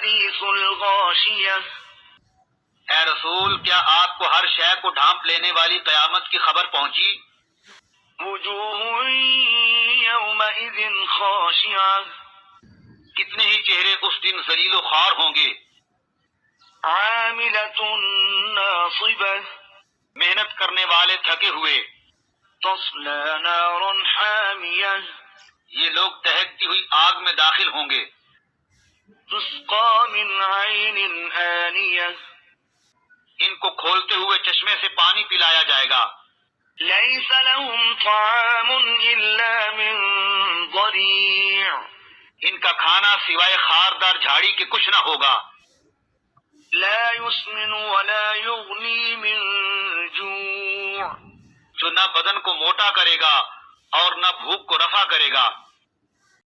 الحديث الغاشية اے رسول کیا آپ کو ہر شے کو ڈھانپ لینے والی قیامت کی خبر پہنچی؟ وجوه يومئذ خاشعة کتنے ہی چہرے اس دن ذلیل و خوار ہوں گے۔ عاملة ناصبة محنت کرنے والے تھکے ہوئے۔ تصلى نارا حامية یہ لوگ دہکتی ہوئی آگ میں داخل ہوں گے۔ تسقى من عين آنية ان کو کھولتے ہوئے چشمے سے پانی پلایا جائے گا۔ ليس لهم طعام إلا من ضريع ان کا کھانا سوائے خاردار جھاڑی کے کچھ نہ ہوگا۔ لا يسمن ولا يغني من جوع جو نہ بدن کو موٹا کرے گا اور نہ بھوک کو رفع کرے گا۔